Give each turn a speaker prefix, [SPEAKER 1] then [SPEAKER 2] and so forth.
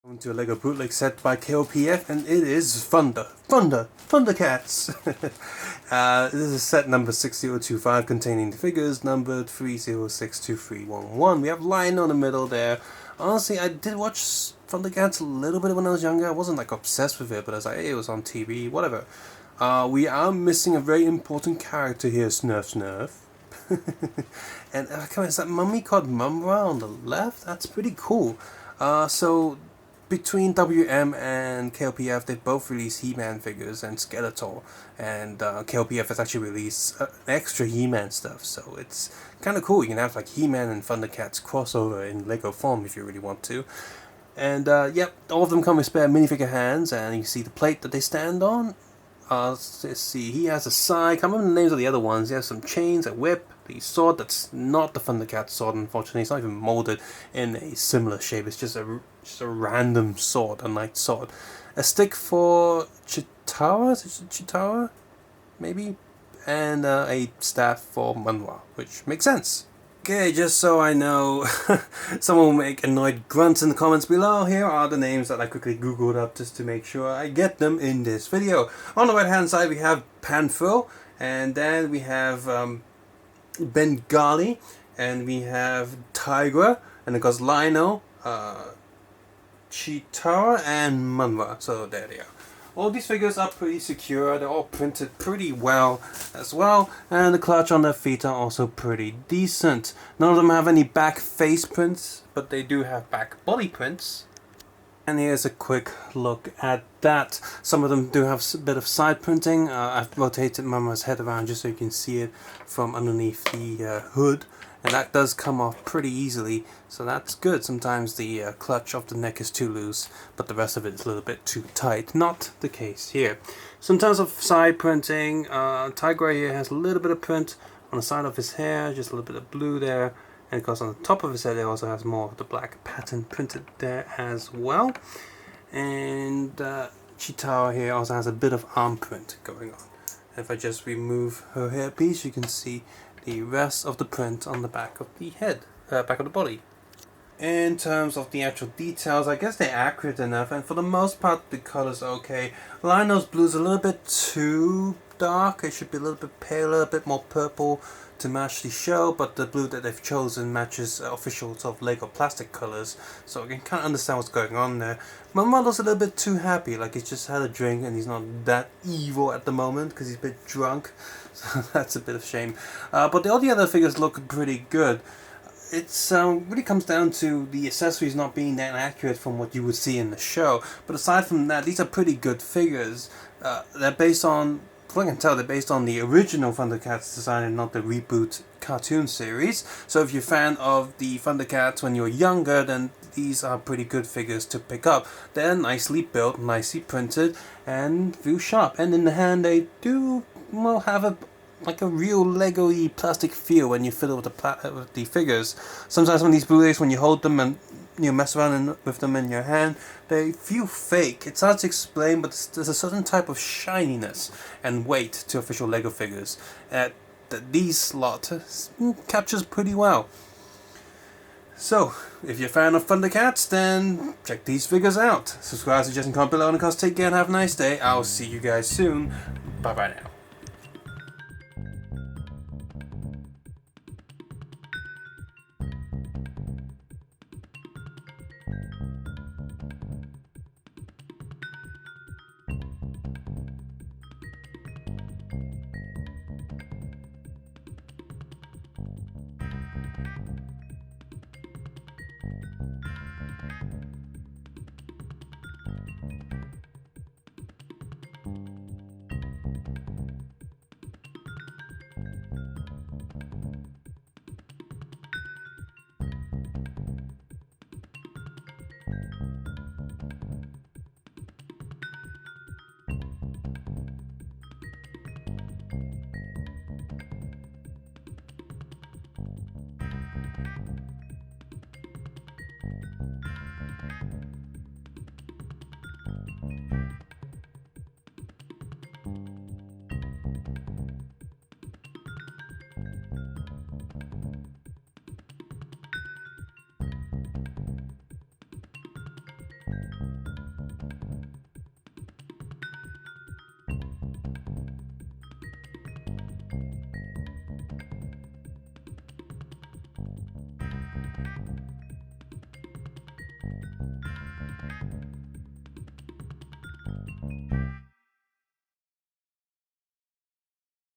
[SPEAKER 1] Welcome to a Lego Bootleg set by KOPF, and it is Thundercats! This is set number 6025 containing the figures numbered 3062311. We have Lion on the middle there. Honestly, I did watch Thundercats a little bit when I was younger. I wasn't like obsessed with it, but I was like, hey, it was on TV, whatever. We are missing a very important character here, Snurf. And come on, is that mummy called Mumm-Ra on the left? That's pretty cool. So between WM and KOPF, they both released He-Man figures and Skeletor, and KOPF has actually released extra He-Man stuff, so it's kind of cool. You can have like He-Man and Thundercats crossover in Lego form if you really want to. And yep, all of them come with spare minifigure hands, and you see the plate that they stand on. Let's see, he has a sai. I can't remember the names of the other ones. He has some chains, a whip, the sword that's not the Thundercat sword, unfortunately. It's not even molded in a similar shape. It's just a random sword, a knight sword. A stick for Chitara, is it Chitara? Maybe? And a staff for Mumm-Ra, which makes sense. Okay, just so I know, someone will make annoyed grunts in the comments below. Here are the names that I quickly googled up just to make sure I get them in this video. On the right hand side we have Panfro, and then we have Bengali, and we have Tigra, and of course Lynx-O, Chitara, and Mumm-Ra. So there they are. All these figures are pretty secure, they're all printed pretty well as well, and the clutch on their feet are also pretty decent. None of them have any back face prints, but they do have back body prints. And here's a quick look at that. Some of them do have a bit of side printing. I've rotated Mumm-Ra's head around just so you can see it from underneath the hood. And that does come off pretty easily, so that's good. Sometimes the clutch of the neck is too loose, but the rest of it is a little bit too tight. Not the case here. So in terms of side printing, Tigra here has a little bit of print on the side of his hair, just a little bit of blue there. And of course on the top of his head it also has more of the black pattern printed there as well. And Chitara here also has a bit of arm print going on. If I just remove her hairpiece, you can see the rest of the print on the back of the head, back of the body. In terms of the actual details, I guess they're accurate enough, and for the most part the color's okay. Lynx-O's blue's a little bit too dark. It should be a little bit paler, a bit more purple to match the show, but the blue that they've chosen matches official sort of Lego plastic colors, so I can kind of understand what's going on there. Mumm-Ra looks a little bit too happy, like he's just had a drink and he's not that evil at the moment because he's a bit drunk, so that's a bit of a shame. But all the other figures look pretty good. It's really comes down to the accessories not being that accurate from what you would see in the show, but aside from that, these are pretty good figures. They're based on, from what I can tell, they're based on the original Thundercats design and not the reboot cartoon series. So if you're a fan of the Thundercats when you were younger, then these are pretty good figures to pick up. They're nicely built, nicely printed, and feel sharp. And in the hand, they do, well, have a like a real Lego-y plastic feel when you fiddle with the figures. Sometimes on these Blu-rays, when you hold them and you mess around with them in your hand, they feel fake. It's hard to explain, but there's a certain type of shininess and weight to official Lego figures that these lot captures pretty well. So, if you're a fan of Thundercats, then check these figures out. Subscribe, suggest, and comment below, and of course take care and have a nice day. I'll see you guys soon. Bye bye now.